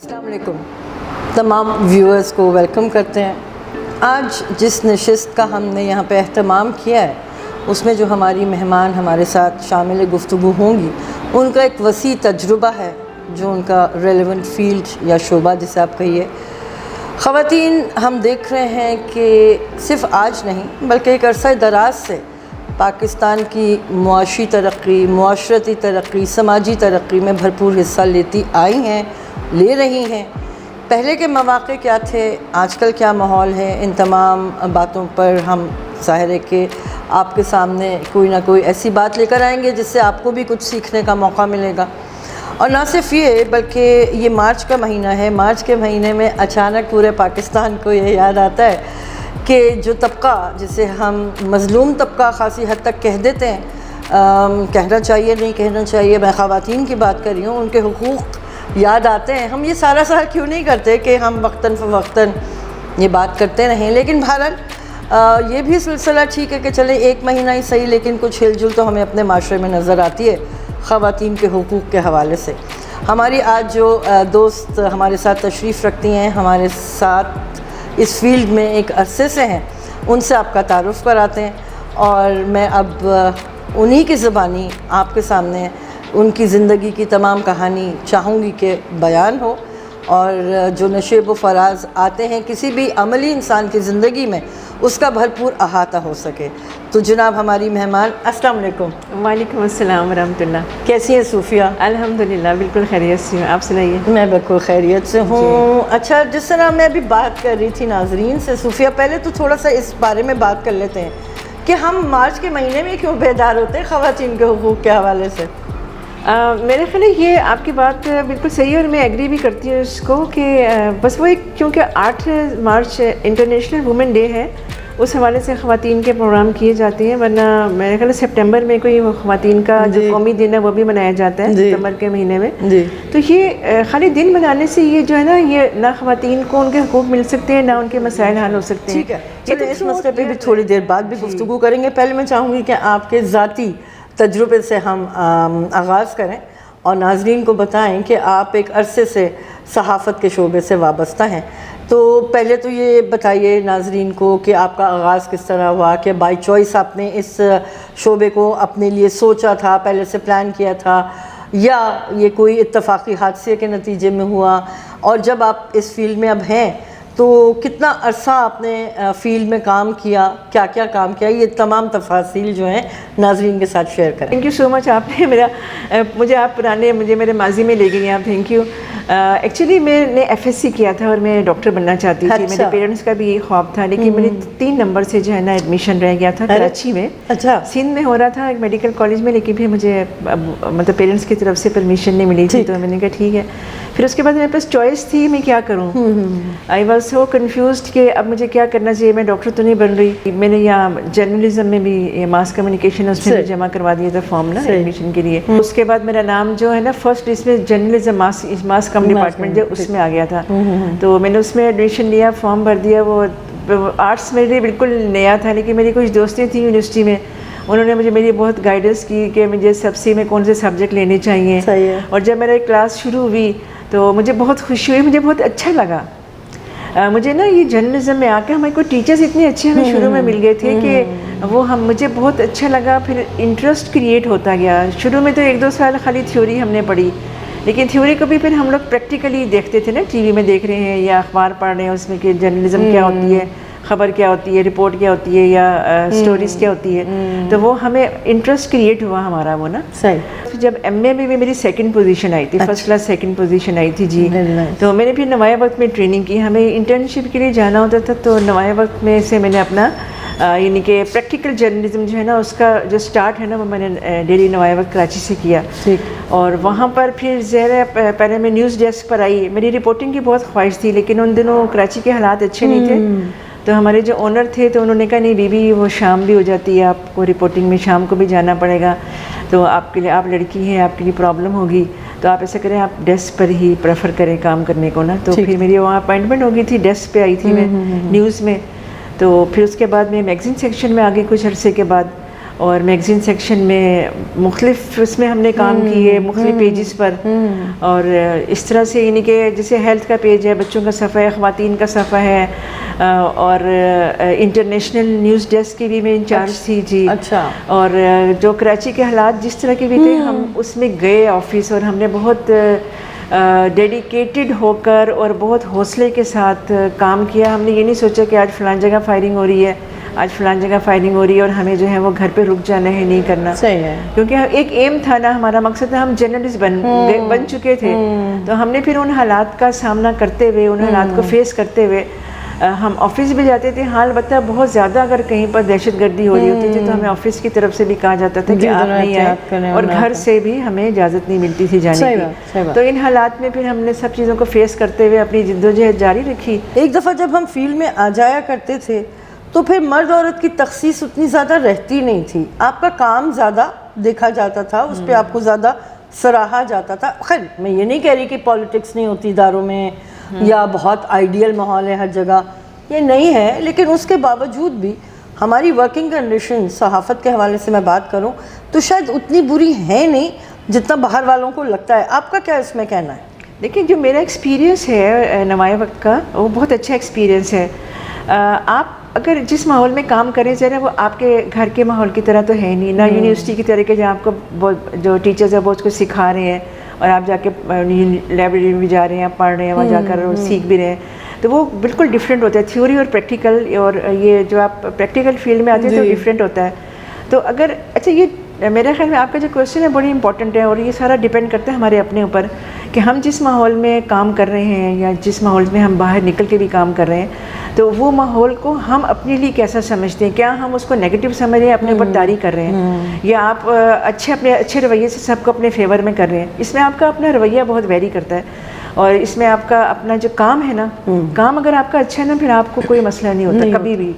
السلام علیکم تمام ویورز کو ویلکم کرتے ہیں۔ آج جس نشست کا ہم نے یہاں پہ اہتمام کیا ہے اس میں جو ہماری مہمان ہمارے ساتھ شامل گفتگو ہوں گی ان کا ایک وسیع تجربہ ہے جو ان کا ریلیونٹ فیلڈ یا شعبہ جسے آپ کہیے۔ خواتین ہم دیکھ رہے ہیں کہ صرف آج نہیں بلکہ ایک عرصہ دراز سے پاکستان کی معاشی ترقی، معاشرتی ترقی، سماجی ترقی میں بھرپور حصہ لیتی آئی ہیں، لے رہی ہیں۔ پہلے کے مواقع کیا تھے، آج کل کیا ماحول ہے، ان تمام باتوں پر ہم ظاہر ہے کہ آپ کے سامنے کوئی نہ کوئی ایسی بات لے کر آئیں گے جس سے آپ کو بھی کچھ سیکھنے کا موقع ملے گا۔ اور نہ صرف یہ بلکہ یہ مارچ کا مہینہ ہے، مارچ کے مہینے میں اچانک پورے پاکستان کو یہ یاد آتا ہے کہ جو طبقہ جسے ہم مظلوم طبقہ خاصی حد تک کہہ دیتے ہیں، کہنا چاہیے نہیں کہنا چاہیے، میں خواتین کی بات کر رہی ہوں، ان کے حقوق یاد آتے ہیں۔ ہم یہ سارا سال کیوں نہیں کرتے کہ ہم وقتاً فوقتاً یہ بات کرتے رہیں، لیکن بہرحال یہ بھی سلسلہ ٹھیک ہے کہ چلے ایک مہینہ ہی صحیح لیکن کچھ ہل جل تو ہمیں اپنے معاشرے میں نظر آتی ہے خواتین کے حقوق کے حوالے سے۔ ہماری آج جو دوست ہمارے ساتھ تشریف رکھتی ہیں، ہمارے ساتھ اس فیلڈ میں ایک عرصے سے ہیں، ان سے آپ کا تعارف کراتے ہیں اور میں اب انہی کی زبانی آپ کے سامنے ان کی زندگی کی تمام کہانی چاہوں گی کہ بیان ہو اور جو نشیب و فراز آتے ہیں کسی بھی عملی انسان کی زندگی میں اس کا بھرپور احاطہ ہو سکے۔ تو جناب ہماری مہمان، السلام علیکم۔ وعلیکم السلام ورحمۃ اللہ۔ کیسی ہیں صوفیہ؟ الحمدللہ بالکل خیریت سے ہوں، آپ سنائیے؟ میں بالکل خیریت سے ہوں۔ اچھا، جس طرح میں ابھی بات کر رہی تھی ناظرین سے، صوفیہ پہلے تو تھوڑا سا اس بارے میں بات کر لیتے ہیں کہ ہم مارچ کے مہینے میں کیوں بیدار ہوتے ہیں خواتین کے حقوق کے حوالے سے؟ میرے خیال ہے یہ آپ کی بات بالکل صحیح ہے اور میں ایگری بھی کرتی ہوں اس کو کہ بس وہ ایک کیونکہ 8 مارچ انٹرنیشنل وومن ڈے ہے، اس حوالے سے خواتین کے پروگرام کیے جاتے ہیں، ورنہ میرے خیال ہے سپٹمبر میں کوئی خواتین کا جو قومی دن ہے وہ بھی منایا جاتا ہے ستمبر کے مہینے میں۔ تو یہ خالی دن منانے سے یہ جو ہے نا، یہ نہ خواتین کو ان کے حقوق مل سکتے ہیں نہ ان کے مسائل حل ہو سکتے ہیں۔ ٹھیک ہے، چلیے اس مسئلے پہ بھی تھوڑی دیر بعد بھی گفتگو کریں گے۔ پہلے میں چاہوں گی کہ آپ کے ذاتی تجربے سے ہم آغاز کریں اور ناظرین کو بتائیں کہ آپ ایک عرصے سے صحافت کے شعبے سے وابستہ ہیں۔ تو پہلے تو یہ بتائیے ناظرین کو کہ آپ کا آغاز کس طرح ہوا، کہ بائی چوائس آپ نے اس شعبے کو اپنے لیے سوچا تھا، پہلے سے پلان کیا تھا، یا یہ کوئی اتفاقی حادثے کے نتیجے میں ہوا؟ اور جب آپ اس فیلڈ میں اب ہیں تو کتنا عرصہ آپ نے فیلڈ میں کام کیا، کیا کیا کام کیا، یہ تمام تفاصیل جو ہیں ناظرین کے ساتھ شیئر کریں۔ تھینک یو سو مچ، آپ نے مجھے آپ میرے ماضی میں لے گئی ہیں آپ، تھینک یو۔ ایکچولی میں نے FSC کیا تھا اور میں ڈاکٹر بننا چاہتی تھی، میرے پیرنٹس کا بھی یہی خواب تھا، لیکن میرے 3 نمبر سے جو ہے نا ایڈمیشن رہ گیا تھا کراچی میں۔ اچھا، سندھ میں ہو رہا تھا ایک میڈیکل کالج میں، لیکن پھر مجھے مطلب پیرنٹس کی طرف سے پرمیشن نہیں ملی تھی، تو میں نے کہا ٹھیک ہے۔ پھر اس کے بعد میرے پاس چوائس تھی میں کیا کروں، آئی واز سو کنفیوزڈ کہ اب مجھے کیا کرنا چاہیے، میں ڈاکٹر تو نہیں بن رہی۔ میں نے یہاں جرنلزم میں بھی ماس کمیونیکیشن اس میں جمع کروا دیا تھا فارم نا ایڈمیشن کے لیے۔ اس کے بعد میرا نام جو ہے نا فرسٹ لسٹ میں جرنلزم ماس کم ڈپارٹمنٹ جو اس میں آ گیا تھا، تو میں نے اس میں ایڈمیشن لیا، فارم بھر دیا۔ وہ آرٹس میرے لیے بالکل نیا تھا، لیکن میری کچھ دوستیں تھیں یونیورسٹی میں، انہوں نے مجھے میری بہت گائیڈنس کی کہ مجھے SFC میں کون سے سبجیکٹ لینے چاہیے۔ اور جب میرا کلاس شروع ہوئی تو مجھے بہت خوشی ہوئی، مجھے بہت اچھا لگا۔ مجھے نا یہ جرنلزم میں آ کے ہمارے کو ٹیچرز اتنے اچھے ہمیں شروع میں مل گئے تھے کہ وہ مجھے بہت اچھا لگا، پھر انٹرسٹ کریٹ ہوتا گیا۔ شروع میں تو 1-2 سال خالی تھیوری ہم نے پڑھی، لیکن تھیوری کو بھی پھر ہم لوگ پریکٹیکلی دیکھتے تھے نا، ٹی وی میں دیکھ رہے ہیں یا اخبار پڑھ رہے ہیں اس میں کہ جرنلزم کیا ہوتی ہے، خبر کیا ہوتی ہے، رپورٹ کیا ہوتی ہے یا سٹوریز کیا ہوتی ہے، تو وہ ہمیں انٹرسٹ کریٹ ہوا ہمارا وہ نا۔ جب MA میں بھی میری 2nd پوزیشن آئی تھی، فرسٹ کلاس 2nd پوزیشن آئی تھی جی، تو میں نے پھر نوائے وقت میں ٹریننگ کی، ہمیں انٹرنشپ کے لیے جانا ہوتا تھا، تو نوائے وقت میں سے میں نے اپنا یعنی کہ پریکٹیکل جرنلزم جو ہے نا اس کا جو سٹارٹ ہے نا وہ میں نے ڈیلی نوائے وقت کراچی سے کیا، اور وہاں پر پھر پہلے میں نیوز ڈیسک پر آئی۔ میری رپورٹنگ کی بہت خواہش تھی، لیکن ان دنوں کراچی کے حالات اچھے نہیں تھے، تو ہمارے جو اونر تھے تو انہوں نے کہا نہیں بی وہ شام بھی ہو جاتی ہے، آپ کو رپورٹنگ میں شام کو بھی جانا پڑے گا، تو آپ کے لیے، آپ لڑکی ہیں، آپ کے لیے پرابلم ہوگی، تو آپ ایسا کریں آپ ڈیسک پر ہی پریفر کریں کام کرنے کو نا۔ تو پھر میری وہاں اپائنٹمنٹ ہو گئی تھی، ڈیسک پہ آئی تھی میں نیوز میں۔ تو پھر اس کے بعد میں میگزین سیکشن میں آ گئی کچھ عرصے کے بعد، اور میگزین سیکشن میں مختلف اس میں ہم نے کام کیے مختلف پیجز پر. اور اس طرح سے یعنی کہ جیسے ہیلتھ کا پیج ہے, بچوں کا صفحہ ہے, خواتین کا صفحہ ہے, اور انٹرنیشنل نیوز ڈیسک کی بھی میں انچارج تھی. جی اچھا. اور جو کراچی کے حالات جس طرح کے بھی تھے ہم اس میں گئے آفس, اور ہم نے بہت ڈیڈیکیٹڈ ہو کر اور بہت حوصلے کے ساتھ کام کیا. ہم نے یہ نہیں سوچا کہ آج فلان جگہ فائرنگ ہو رہی ہے, آج فلان جگہ فائرنگ ہو رہی ہے اور ہمیں جو ہے وہ گھر پہ رک جانا ہے, نہیں کرنا. صحیح ہے. کیونکہ ایک ایم تھا نا, ہمارا مقصد تھا, ہم جرنلسٹ بن چکے تھے, تو ہم نے پھر ان حالات کا سامنا کرتے ہوئے, ان حالات کو فیس کرتے ہوئے ہم آفس بھی جاتے تھے. ہاں البتہ بہت زیادہ اگر کہیں پر دہشت گردی ہو رہی ہوتی تھی تو ہمیں آفس کی طرف سے بھی کہا جاتا تھا کہ آپ نہیں آئے, اور گھر سے بھی ہمیں اجازت نہیں ملتی تھی جانے کی. تو ان حالات میں پھر ہم نے سب چیزوں کو فیس کرتے ہوئے اپنی جدوجہد جاری رکھی. ایک دفعہ جب ہم فیلڈ میں آ جایا کرتے تھے تو پھر مرد عورت کی تخصیص اتنی زیادہ رہتی نہیں تھی. آپ کا کام زیادہ دیکھا جاتا تھا, اس پہ آپ کو زیادہ سراہا جاتا تھا. خیر میں یہ نہیں کہہ رہی کہ پالیٹکس نہیں ہوتی اداروں میں یا بہت آئیڈیل ماحول ہے ہر جگہ, یہ نہیں ہے, لیکن اس کے باوجود بھی ہماری ورکنگ کنڈیشن صحافت کے حوالے سے میں بات کروں تو شاید اتنی بری ہے نہیں جتنا باہر والوں کو لگتا ہے. آپ کا کیا اس میں کہنا ہے؟ دیکھیں جو میرا ایکسپیرینس ہے نمایاں وقت کا وہ بہت اچھا ایکسپیرینس ہے. آپ اگر جس ماحول میں کام کریں ذرا وہ آپ کے گھر کے ماحول کی طرح تو ہے نہیں, نہ یونیورسٹی کی طرح کے جہاں آپ کو جو ٹیچرز ہیں وہ اس کو سکھا رہے ہیں اور آپ جا کے لائبریری میں بھی جا رہے ہیں, آپ پڑھ رہے ہیں, وہاں جا کر سیکھ بھی رہے ہیں. تو وہ بالکل ڈفرینٹ ہوتا ہے, تھیوری اور پریکٹیکل, اور یہ جو آپ پریکٹیکل فیلڈ میں آتے ہیں تو ڈفرینٹ ہوتا ہے. تو اگر اچھا یہ میرے خیال میں آپ کا جو کویشچن ہے بڑی امپورٹنٹ ہے, اور یہ سارا ڈپینڈ کرتا ہے ہمارے اپنے اوپر کہ ہم جس ماحول میں کام کر رہے ہیں یا جس ماحول میں ہم باہر نکل کے بھی کام کر رہے ہیں تو وہ ماحول کو ہم اپنے لیے کیسا سمجھتے ہیں. کیا ہم اس کو نیگیٹو سمجھ رہے ہیں, اپنے اوپر طاری کر رہے ہیں, یا آپ اچھے رویے سے سب کو اپنے فیور میں کر رہے ہیں. اس میں آپ کا اپنا رویہ بہت ویری کرتا ہے, اور اس میں آپ کا اپنا جو کام ہے نا, کام اگر آپ کا اچھا ہے نا پھر آپ کو کوئی مسئلہ نہیں ہوتا کبھی بھی.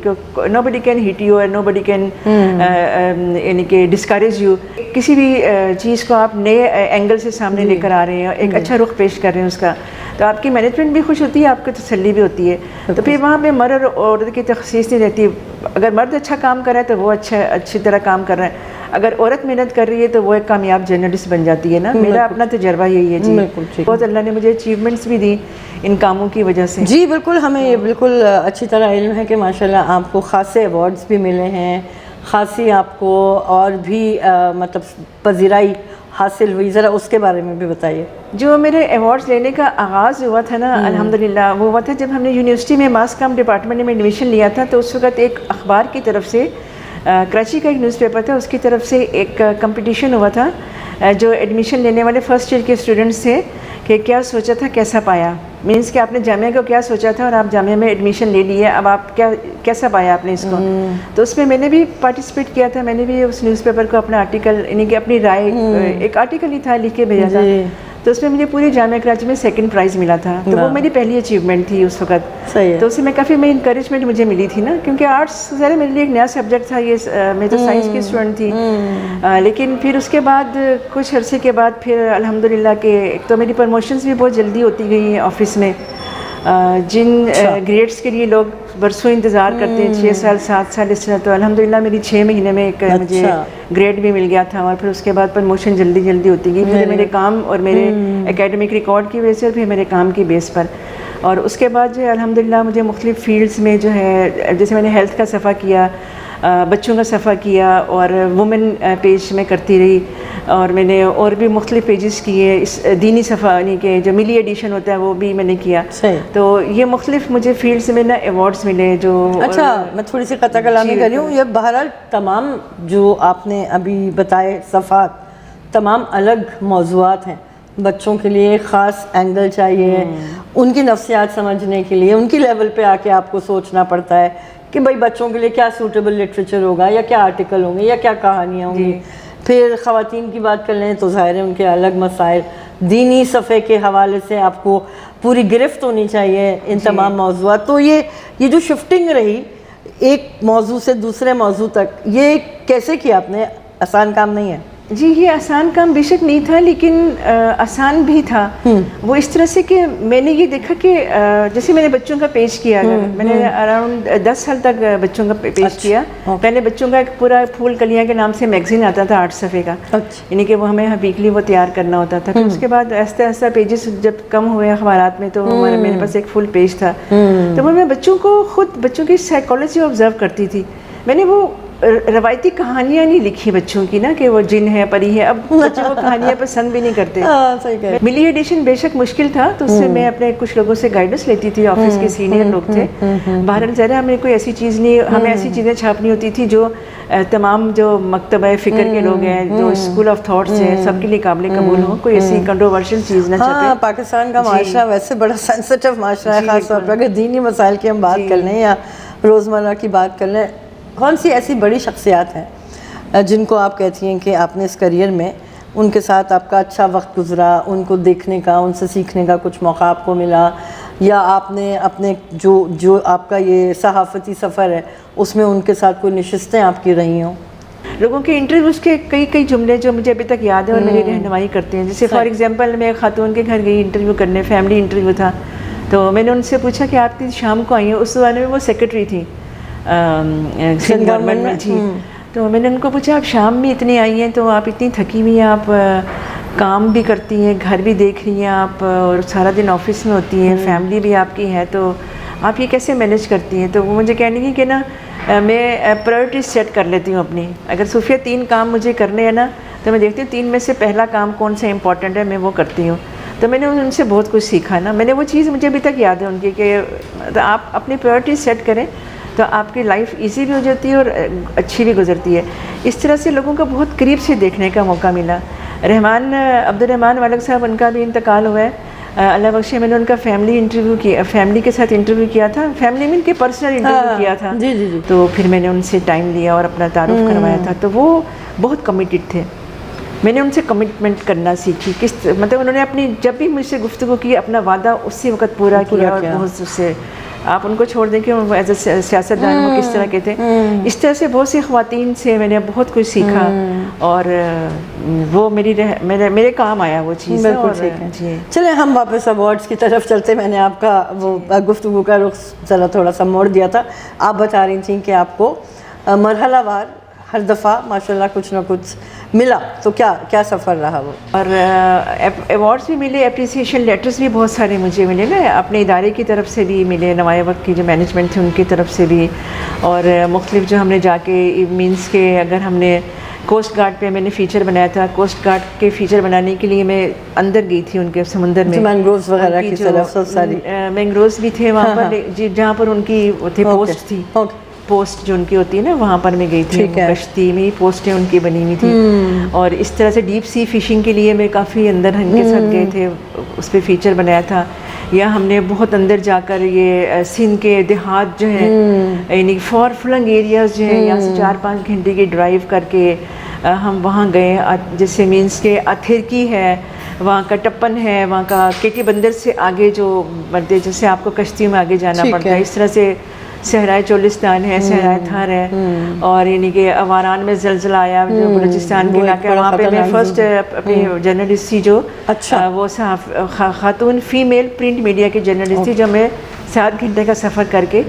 نو بڈی کین ہٹ یو, اور نو بڈی کین یعنی کہ ڈسکریج یو. کسی بھی چیز کو آپ نئے اینگل سے سامنے لے کر آ رہے ہیں, ایک اچھا رخ پیش کر رہے ہیں اس کا, تو آپ کی مینجمنٹ بھی خوش ہوتی ہے, آپ کو تسلی بھی ہوتی ہے. تو پھر وہاں پہ مرد اور عورت کی تخصیص نہیں رہتی. اگر مرد اچھا کام کر رہا ہے تو وہ اچھی طرح کام کر رہا ہے, اگر عورت محنت کر رہی ہے تو وہ ایک کامیاب جرنلسٹ بن جاتی ہے نا. میرا اپنا تجربہ یہی ہے. جی بہت اللہ نے مجھے اچیومنٹس بھی دی ان کاموں کی وجہ سے. جی بالکل, ہمیں یہ بالکل اچھی طرح علم ہے کہ ماشاءاللہ آپ کو خاصے ایوارڈز بھی ملے ہیں, خاصی آپ کو اور بھی مطلب پذیرائی حاصل ہوئی. ذرا اس کے بارے میں بھی بتائیے. جو میرے ایوارڈز لینے کا آغاز ہوا تھا نا الحمدللہ, وہ ہوا تھا جب ہم نے یونیورسٹی میں ماس کام ڈپارٹمنٹ میں ایڈمیشن لیا تھا. تو اس وقت ایک اخبار کی طرف سے, کراچی کا ایک نیوز پیپر تھا, اس کی طرف سے ایک کمپٹیشن ہوا تھا جو ایڈمیشن لینے والے فرسٹ ایئر کے اسٹوڈنٹس تھے کہ کیا سوچا تھا کیسا پایا. مینس کہ آپ نے جامعہ کو کیا سوچا تھا اور آپ جامعہ میں ایڈمیشن لے لیے, اب آپ کیسا پایا آپ نے اس کو. تو اس میں میں نے بھی پارٹیسپیٹ کیا تھا, میں نے بھی اس نیوز پیپر کو اپنا آرٹیکل یعنی کہ اپنی رائے, ایک آرٹیکل ہی تھا, لکھ کے بھیجا تھا. تو اس میں مجھے پورے جامعہ کراچی میں سیکنڈ پرائز ملا تھا. تو وہ میری پہلی اچیومنٹ تھی اس وقت. تو اس سے میں کافی انکریجمنٹ مجھے ملی تھی نا, کیونکہ آرٹس ذرا میرے لیے ایک نیا سبجیکٹ تھا. یہ میں تو سائنس کی اسٹوڈنٹ تھی, لیکن پھر اس کے بعد کچھ عرصے کے بعد پھر الحمدللہ کہ ایک تو میری پروموشنز بھی بہت جلدی ہوتی گئی آفس میں. جن گریڈس کے لیے لوگ برسوں انتظار کرتے ہیں, 6 سال 7 سال اس طرح, تو الحمدللہ میری 6 مہینے میں ایک مجھے گریڈ بھی مل گیا تھا. اور پھر اس کے بعد پروموشن جلدی ہوتی گئی, پھر میرے کام اور میرے اکیڈمک ریکارڈ کی وجہ سے, اور پھر میرے کام کی بیس پر. اور اس کے بعد جو ہے الحمدللہ مجھے مختلف فیلڈس میں جو ہے, جیسے میں نے ہیلتھ کا صفحہ کیا, بچوں کا صفحہ کیا, اور وومن پیج میں کرتی رہی, اور میں نے اور بھی مختلف پیجز کیے. اس دینی صفحہ یعنی کہ جو ملی ایڈیشن ہوتا ہے وہ بھی میں نے کیا. تو یہ مختلف مجھے فیلڈ سے میں نا ایوارڈس ملے. جو اچھا میں تھوڑی سی قطع کلامی کر رہی ہوں, یہ بہرحال تمام جو آپ نے ابھی بتائے صفحات تمام الگ موضوعات ہیں. بچوں کے لیے خاص اینگل چاہیے, ان کی نفسیات سمجھنے کے لیے ان کی لیول پہ آ کے آپ کو سوچنا پڑتا ہے کہ بھائی بچوں کے لیے کیا سوٹیبل لٹریچر ہوگا, یا کیا آرٹیکل ہوں گے, یا کیا کہانیاں ہوں گی. پھر خواتین کی بات کر لیں تو ظاہر ہے ان کے الگ مسائل. دینی صفحے کے حوالے سے آپ کو پوری گرفت ہونی چاہیے ان تمام موضوعات. تو یہ جو شفٹنگ رہی ایک موضوع سے دوسرے موضوع تک, یہ کیسے کیا آپ نے؟ آسان کام نہیں ہے. جی یہ آسان کام بے شک نہیں تھا لیکن آسان بھی تھا. وہ اس طرح سے کہ میں نے یہ دیکھا کہ جیسے میں نے بچوں کا پیج کیا, میں نے اراؤنڈ 10 سال تک بچوں کا پیج کیا. پہلے بچوں کا ایک پورا پھول کلیاں کے نام سے میگزین آتا تھا 8 صفحے کا, یعنی کہ وہ ہمیں ویکلی وہ تیار کرنا ہوتا تھا. پھر اس کے بعد آہستہ آہستہ پیجز جب کم ہوئے اخبارات میں تو میرے پاس ایک فل پیج تھا. تو وہ میں بچوں کو خود بچوں کی سائیکالوجی آبزرو کرتی تھی. میں نے وہ روایتی کہانیاں نہیں لکھی بچوں کی نا کہ وہ جن ہے پری ہے, اب بچوں کو کہانیاں پسند بھی نہیں کرتے. ملی ایڈیشن بے شک مشکل تھا, تو اس سے میں اپنے کچھ لوگوں سے گائیڈنس لیتی تھی, آفس کے سینئر لوگ تھے. بہرحال ذرا ہمیں کوئی ایسی چیز نہیں, ہمیں ایسی چیزیں چھاپنی ہوتی تھی جو تمام جو مکتبہ فکر کے لوگ ہیں, جو اسکول آف تھاٹس ہیں, سب کے لیے قابل قبول ہوں, کوئی ایسی کنٹروورشل چیز نہ چھپے. پاکستان کا معاشرہ ویسے بڑا سینسٹیو معاشرہ ہے, خاص طور پر اگر دینی مسائل کی ہم بات کر لیں یا روزمرہ کی بات کر لیں. کون سی ایسی بڑی شخصیات ہیں جن کو آپ کہتی ہیں کہ آپ نے اس کریئر میں ان کے ساتھ آپ کا اچھا وقت گزرا, ان کو دیکھنے کا, ان سے سیکھنے کا کچھ موقع آپ کو ملا, یا آپ نے اپنے جو آپ کا یہ صحافتی سفر ہے اس میں ان کے ساتھ کوئی نشستیں آپ کی رہی ہوں؟ لوگوں کے انٹرویوز کے کئی جملے جو مجھے ابھی تک یاد ہیں اور میری رہنمائی کرتے ہیں. جیسے فار ایگزامپل میں ایک خاتون کے گھر گئی انٹرویو کرنے, فیملی انٹرویو تھا, تو میں نے ان سے پوچھا کہ آپ کی شام کو آئی ہیں. اس زمانے میں وہ سیکرٹری تھی سندھ گورنمنٹ میں. جی تو میں نے ان کو پوچھا آپ شام میں اتنی آئی ہیں, تو آپ اتنی تھکی ہوئی ہیں, آپ کام بھی کرتی ہیں, گھر بھی دیکھ رہی ہیں آپ, اور سارا دن آفس میں ہوتی ہیں, فیملی بھی آپ کی ہے, تو آپ یہ کیسے مینیج کرتی ہیں؟ تو وہ مجھے کہنے لگی کہ نا میں پرائورٹیز سیٹ کر لیتی ہوں اپنی. اگر صوفیہ 3 کام مجھے کرنے ہیں نا, تو میں دیکھتی ہوں 3 میں سے پہلا کام کون سا امپورٹنٹ ہے, میں وہ کرتی ہوں. تو میں نے ان سے بہت کچھ سیکھا نا. میں نے وہ چیز مجھے ابھی تک یاد ہے ان کی کہ آپ اپنی پرائورٹیز سیٹ کریں تو آپ کی لائف ایزی بھی ہو جاتی ہے اور اچھی بھی گزرتی ہے. اس طرح سے لوگوں کو بہت قریب سے دیکھنے کا موقع ملا. عبدالرحمان والد صاحب, ان کا بھی انتقال ہوا ہے, اللہ بخشے. میں نے ان کا فیملی انٹرویو کیا, فیملی کے ساتھ انٹرویو کیا تھا, فیملی میں ان کے پرسنل انٹرویو کیا تھا. تو پھر میں نے ان سے ٹائم لیا اور اپنا تعارف کروایا تھا. تو وہ بہت کمیٹڈ تھے. میں نے ان سے کمٹمنٹ کرنا سیکھی, مطلب انہوں نے اپنی جب بھی مجھ سے گفتگو کی اپنا وعدہ اسی وقت پورا کیا. اور بہت سے آپ ان کو چھوڑ دیں کہ وہ ایز اے سیاستدان وہ کس طرح کے تھے. اس طرح سے بہت سی خواتین سے میں نے بہت کچھ سیکھا, اور وہ میرے کام آیا وہ چیز. بالکل ٹھیک ہے. جی چلیں ہم واپس ایوارڈس کی طرف چلتے. میں نے آپ کا وہ گفتگو کا رخ ذرا تھوڑا سا موڑ دیا تھا. آپ بتا رہی تھیں کہ آپ کو مرحلہ وار ہر دفعہ ماشاءاللہ کچھ نہ کچھ ملا, تو کیا سفر رہا وہ؟ اور ایوارڈس بھی ملے, اپریسیشن لیٹرز بھی بہت سارے مجھے ملے نا, اپنے ادارے کی طرف سے بھی ملے, نوائے وقت کی جو مینجمنٹ تھی ان کی طرف سے بھی, اور مختلف جو ہم نے جا کے مینس کے اگر ہم نے کوسٹ گارڈ پہ میں نے فیچر بنایا تھا, کوسٹ گارڈ کے فیچر بنانے کے لیے میں اندر گئی تھی ان کے سمندر میں, مینگرووز وغیرہ کی طرف ساری مینگرووز بھی تھے وہاں پر, جہاں پر ان کی پوسٹ تھی, پوسٹ جو ان کی ہوتی ہے نا, وہاں پر میں گئی تھی. کشتی میں پوسٹیں ان کی بنی ہوئی تھی, اور اس طرح سے ڈیپ سی فشنگ کے لیے میں کافی اندر ان کے ساتھ گئے تھے, اس پہ فیچر بنایا تھا. یا ہم نے بہت اندر جا کر یہ سندھ کے دیہات جو ہیں, یعنی فار فلنگ ایریاز جو ہیں, یہاں سے 4-5 گھنٹے کی ڈرائیو کر کے ہم وہاں گئے. جیسے مینس کے اتھرکی ہے, وہاں کا ٹپن ہے, وہاں کا کیٹی بندر سے آگے جو بڑھتے, جیسے آپ کو کشتیوں میں آگے جانا پڑتا ہے, اس طرح سے صحرائے چولستان ہے, صحرائے تھار ہے, اور یعنی کہ اواران میں زلزلہ آیا جو بلوچستان کے علاقے, وہاں پہ میں فرسٹ اپنی جرنلسٹ تھی جو وہ خاتون فیمیل پرنٹ میڈیا کی جرنلسٹ تھی, جو میں 7 گھنٹے کا سفر کر کے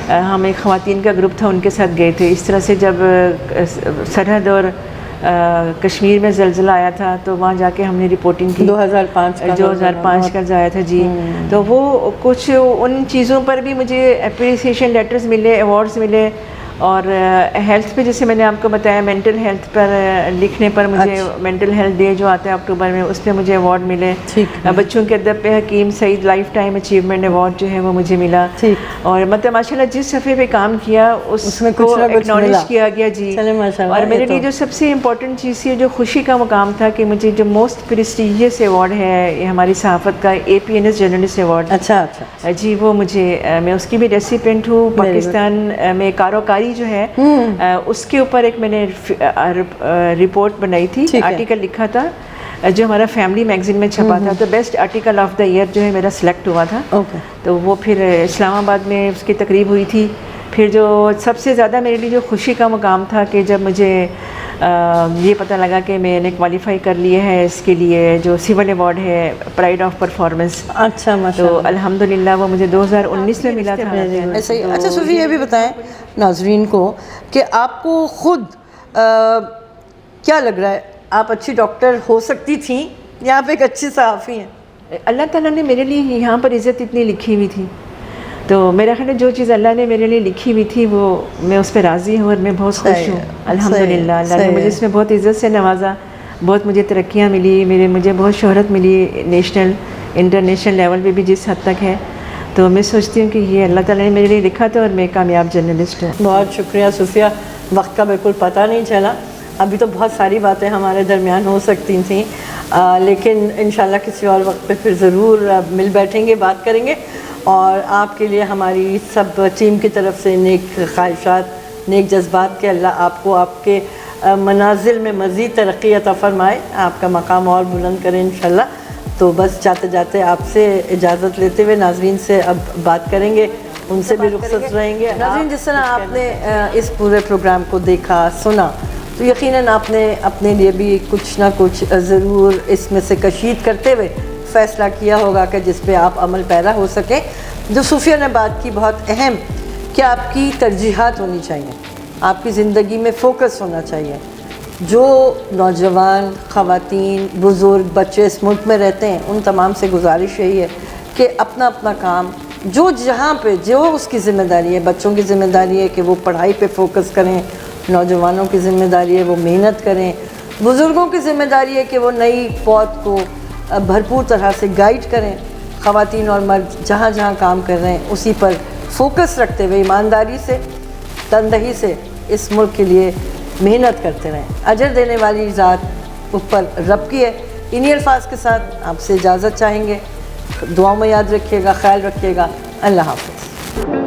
ہم ایک خواتین کا گروپ تھا ان کے ساتھ گئے تھے. اس طرح سے جب سرحد اور کشمیر میں زلزلہ آیا تھا تو وہاں جا کے ہم نے رپورٹنگ کی, 2005 کا آیا تھا. جی تو وہ کچھ ان چیزوں پر بھی مجھے اپریسیشن لیٹرز ملے, ایوارڈز ملے. اور ہیلتھ پہ جیسے میں نے آپ کو بتایا, مینٹل ہیلتھ پر لکھنے پر مجھے مینٹل ہیلتھ ڈے جو آتا ہے اکتوبر میں, اس پہ مجھے ایوارڈ ملے. بچوں کے ادب پہ حکیم سعید لائف ٹائم اچیومنٹ ایوارڈ جو ہے وہ مجھے ملا. اور مطلب ماشاءاللہ جس صفحے پہ کام کیا اس میں کو ایکنالج کیا گیا. جی اور میرے لیے جو سب سے امپورٹنٹ چیز تھی, جو خوشی کا مقام تھا, کہ مجھے جو موسٹ پریسٹیجیس ایوارڈ ہے یہ ہماری صحافت کا, APNS جرنلسٹ ایوارڈ. اچھا جی وہ مجھے, میں اس کی بھی ریسیپینٹ ہوں. پاکستان میں کاروکاری جو ہے اس کے اوپر ایک میں نے رپورٹ بنائی تھی, آرٹیکل لکھا تھا جو ہمارا فیملی میگزین میں چھپا تھا. تو best article of the year جو ہے میرا سلیکٹ ہوا تھا. تو وہ پھر اسلام آباد میں اس کی تقریب ہوئی تھی. پھر جو سب سے زیادہ میرے لیے جو خوشی کا مقام تھا کہ جب مجھے یہ پتہ لگا کہ میں نے کوالیفائی کر لیا ہے اس کے لیے جو سول ایوارڈ ہے پرائڈ آف پرفارمنس. اچھا ماشاء تو الحمدللہ وہ مجھے 2019 میں ملا تھا. ایسے ہی. اچھا صوفی یہ بھی بتائیں ناظرین کو کہ آپ کو خود کیا لگ رہا ہے، آپ اچھی ڈاکٹر ہو سکتی تھیں یا آپ ایک اچھی صحافی ہیں؟ اللہ تعالیٰ نے میرے لیے یہاں پر عزت اتنی لکھی ہوئی تھی، تو میرا خیال ہے جو چیز اللہ نے میرے لیے لکھی ہوئی تھی وہ میں اس پہ راضی ہوں اور میں بہت خوش ہوں الحمدللہ. اللہ نے مجھے اس میں بہت عزت سے نوازا، بہت مجھے ترقیاں ملی، مجھے بہت شہرت ملی نیشنل انٹرنیشنل لیول پہ بھی جس حد تک ہے. تو میں سوچتی ہوں کہ یہ اللہ تعالیٰ نے میرے لیے لکھا تھا اور میں کامیاب جرنلسٹ ہوں. بہت شکریہ صوفیہ، وقت کا بالکل پتہ نہیں چلا. ابھی تو بہت ساری باتیں ہمارے درمیان ہو سکتی تھیں، لیکن انشاءاللہ کسی اور وقت پہ پھر ضرور مل بیٹھیں گے، بات کریں گے. اور آپ کے لیے ہماری سب ٹیم کی طرف سے نیک خواہشات، نیک جذبات کہ اللہ آپ کو آپ کے منازل میں مزید ترقی عطا فرمائے، آپ کا مقام اور بلند کریں انشاءاللہ. تو بس جاتے جاتے آپ سے اجازت لیتے ہوئے ناظرین سے اب بات کریں گے، ان سے بھی رخصت رہیں گے. ناظرین جس طرح آپ نے اس پورے پروگرام کو دیکھا سنا تو یقیناً آپ نے اپنے لیے بھی کچھ نہ کچھ ضرور اس میں سے کشید کرتے ہوئے فیصلہ کیا ہوگا کہ جس پہ آپ عمل پیرا ہو سکیں. جو صوفیہ نے بات کی بہت اہم کہ آپ کی ترجیحات ہونی چاہیے، آپ کی زندگی میں فوکس ہونا چاہیے. جو نوجوان خواتین بزرگ بچے اس ملک میں رہتے ہیں ان تمام سے گزارش یہی ہے کہ اپنا اپنا کام جو جہاں پہ جو اس کی ذمہ داری ہے، بچوں کی ذمہ داری ہے کہ وہ پڑھائی پہ فوکس کریں، نوجوانوں کی ذمہ داری ہے وہ محنت کریں، بزرگوں کی ذمہ داری ہے کہ وہ نئی پود کو بھرپور طرح سے گائیڈ کریں. خواتین اور مرد جہاں جہاں کام کر رہے ہیں اسی پر فوکس رکھتے ہوئے ایمانداری سے تندہی سے اس ملک کے لیے محنت کرتے رہیں. اجر دینے والی ذات اوپر رب کی ہے. انہی الفاظ کے ساتھ آپ سے اجازت چاہیں گے. دعاؤں میں یاد رکھیے گا، خیال رکھیے گا. اللہ حافظ.